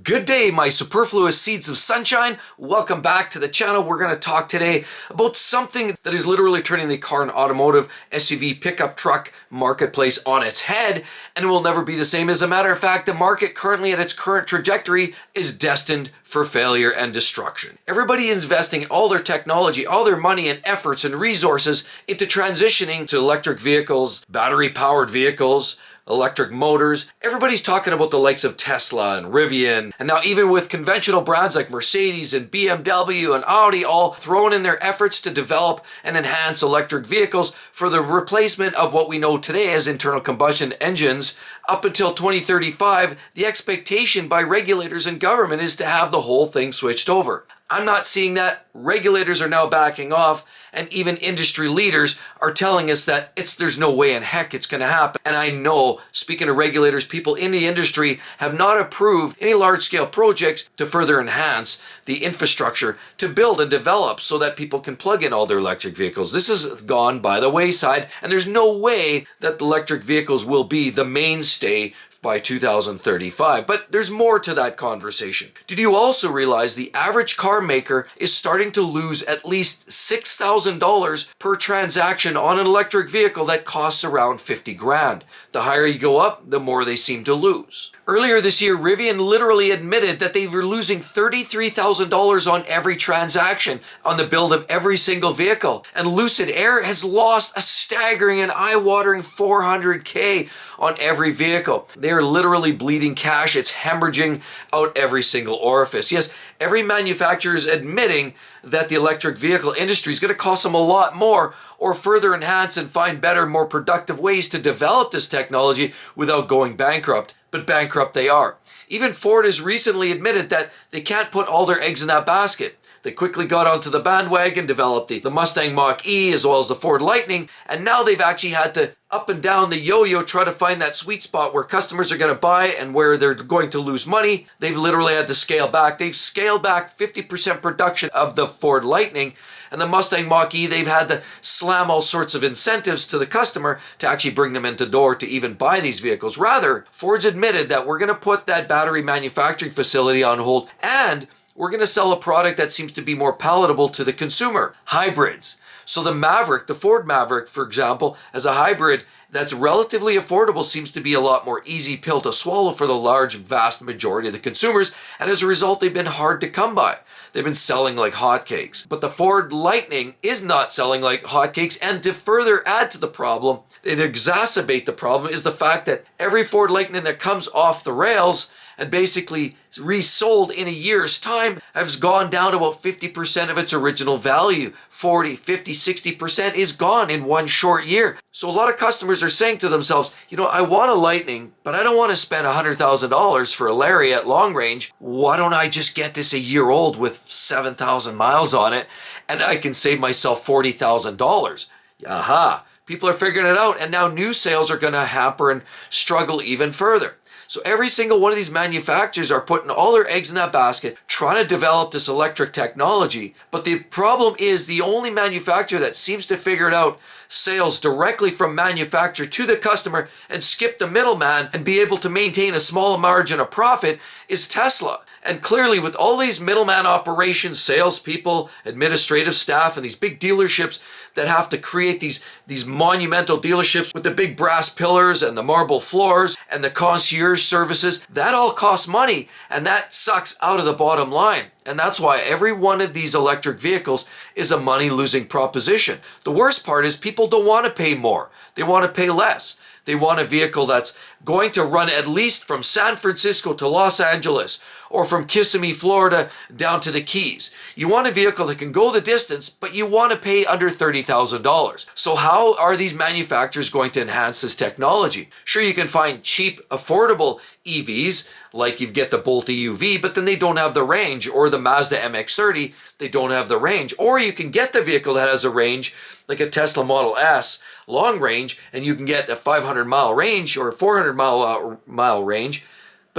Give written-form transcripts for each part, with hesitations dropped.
Good day, my superfluous seeds of sunshine. Welcome back to the channel. We're going to talk today about something that is literally turning the car and automotive SUV pickup truck marketplace on its head, and it will never be the same. As a matter of fact, the market currently at its current trajectory is destined for failure and destruction. Everybody is investing all their technology, all their money and efforts and resources into transitioning to electric vehicles, battery-powered vehicles, electric motors. Everybody's talking about the likes of Tesla and Rivian, and now even with conventional brands like Mercedes and BMW and Audi all throwing in their efforts to develop and enhance electric vehicles for the replacement of what we know today as internal combustion engines. Up until 2035, the expectation by regulators and government is to have the whole thing switched over. I'm not seeing that. Regulators are now backing off, and even industry leaders are telling us that there's no way in heck it's going to happen. And I know, speaking of regulators, people in the industry have not approved any large-scale projects to further enhance the infrastructure to build and develop so that people can plug in all their electric vehicles. This has gone by the wayside, and there's no way that electric vehicles will be the mainstay by 2035. But there's more to that conversation. Did you also realize the average car maker is starting to lose at least $6,000 per transaction on an electric vehicle that costs around 50 grand? The higher you go up, the more they seem to lose. Earlier this year, Rivian literally admitted that they were losing $33,000 on every transaction on the build of every single vehicle. And Lucid Air has lost a staggering and eye-watering $400K on every vehicle. They are literally bleeding cash. It's hemorrhaging out every single orifice. Yes, every manufacturer is admitting that the electric vehicle industry is going to cost them a lot more, or further enhance and find better, more productive ways to develop this technology without going bankrupt. But bankrupt they are. Even Ford has recently admitted that they can't put all their eggs in that basket. They quickly got onto the bandwagon, developed the Mustang Mach-E as well as the Ford Lightning, and now they've actually had to up and down the yo-yo try to find that sweet spot where customers are going to buy and where they're going to lose money. They've literally had to scale back. They've scaled back 50% production of the Ford Lightning, and the Mustang Mach-E, they've had to slam all sorts of incentives to the customer to actually bring them into door to even buy these vehicles. Rather, Ford's admitted that we're going to put that battery manufacturing facility on hold, and we're going to sell a product that seems to be more palatable to the consumer: hybrids. So the Maverick, the Ford Maverick, for example, as a hybrid that's relatively affordable, seems to be a lot more easy pill to swallow for the large, vast majority of the consumers. And as a result, they've been hard to come by. They've been selling like hotcakes. But the Ford Lightning is not selling like hotcakes. And to further add to the problem, and exacerbate the problem, is the fact that every Ford Lightning that comes off the rails and basically resold in a year's time has gone down to about 50% of its original value. 40, 50, 60% is gone in one short year. So a lot of customers are saying to themselves, I want a Lightning, but I don't want to spend $100,000 for a Lariat long range. Why don't I just get this a year old with 7,000 miles on it, and I can save myself $40,000? Aha! People are figuring it out, and now new sales are going to hamper and struggle even further. So every single one of these manufacturers are putting all their eggs in that basket, trying to develop this electric technology. But the problem is the only manufacturer that seems to figure it out sales directly from manufacturer to the customer and skip the middleman and be able to maintain a small margin of profit is Tesla. And clearly, with all these middleman operations, salespeople, administrative staff, and these big dealerships that have to create these monumental dealerships with the big brass pillars and the marble floors and the concierge services, that all costs money, and that sucks out of the bottom line. And that's why every one of these electric vehicles is a money-losing proposition. The worst part is people don't want to pay more. They want to pay less. They want a vehicle that's going to run at least from San Francisco to Los Angeles, or from Kissimmee, Florida, down to the Keys. You want a vehicle that can go the distance, but you want to pay under $30,000. So how are these manufacturers going to enhance this technology? Sure, you can find cheap, affordable EVs, like you get the Bolt EUV, but then they don't have the range, or the Mazda MX-30, they don't have the range. Or you can get the vehicle that has a range, like a Tesla Model S, long range, and you can get a 500-mile range or a 400-mile range,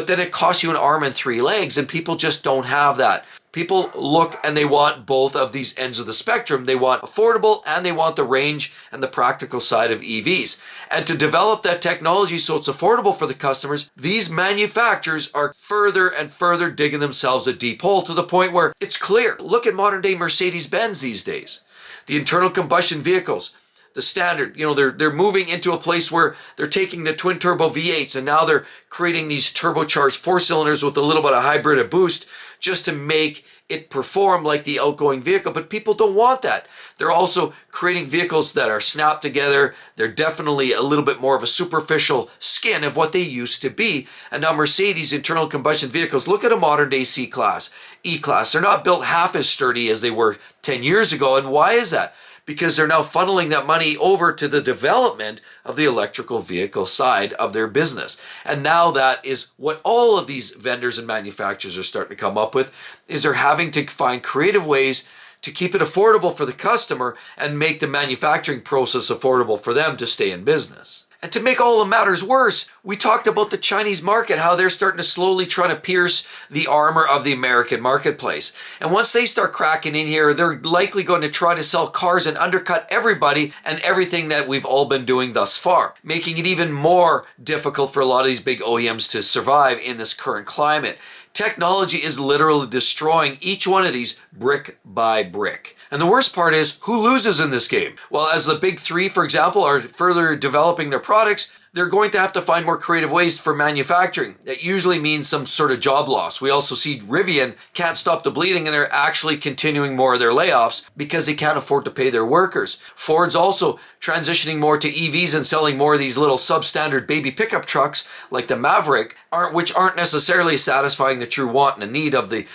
but then it costs you an arm and 3 legs, and people just don't have that. People look and they want both of these ends of the spectrum. They want affordable and they want the range and the practical side of EVs. And to develop that technology so it's affordable for the customers, these manufacturers are further and further digging themselves a deep hole to the point where it's clear. Look at modern day Mercedes-Benz these days. The internal combustion vehicles, the standard, they're moving into a place where they're taking the twin turbo V8s and now they're creating these turbocharged 4-cylinders with a little bit of hybrid of boost just to make it perform like the outgoing vehicle. But people don't want that. They're also creating vehicles that are snapped together. They're definitely a little bit more of a superficial skin of what they used to be. And now Mercedes internal combustion vehicles, look at a modern day C-Class, E-Class. They're not built half as sturdy as they were 10 years ago. And why is that? Because they're now funneling that money over to the development of the electrical vehicle side of their business. And now that is what all of these vendors and manufacturers are starting to come up with, is they're having to find creative ways to keep it affordable for the customer and make the manufacturing process affordable for them to stay in business. And to make all the matters worse, we talked about the Chinese market, how they're starting to slowly try to pierce the armor of the American marketplace. And once they start cracking in here, they're likely going to try to sell cars and undercut everybody and everything that we've all been doing thus far, making it even more difficult for a lot of these big OEMs to survive in this current climate. Technology is literally destroying each one of these brick by brick. And the worst part is, who loses in this game? Well, as the big three, for example, are further developing their products, they're going to have to find more creative ways for manufacturing. That usually means some sort of job loss. We also see Rivian can't stop the bleeding and they're actually continuing more of their layoffs because they can't afford to pay their workers. Ford's also transitioning more to EVs and selling more of these little substandard baby pickup trucks like the Maverick, which aren't necessarily satisfying the true want and the need of the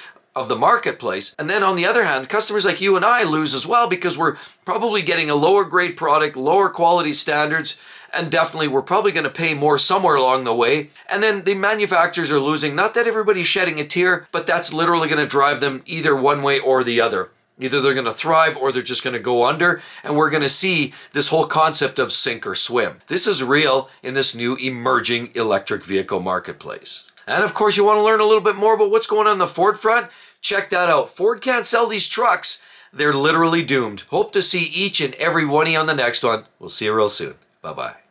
marketplace. And then on the other hand, customers like you and I lose as well because we're probably getting a lower grade product, lower quality standards, and definitely we're probably going to pay more somewhere along the way. And then the manufacturers are losing. Not that everybody's shedding a tear, but that's literally going to drive them either one way or the other. Either they're going to thrive or they're just going to go under, and we're going to see this whole concept of sink or swim. This is real in this new emerging electric vehicle marketplace. And of course, you want to learn a little bit more about what's going on the Ford front? Check that out. Ford can't sell these trucks. They're literally doomed. Hope to see each and every one of you on the next one. We'll see you real soon. Bye-bye.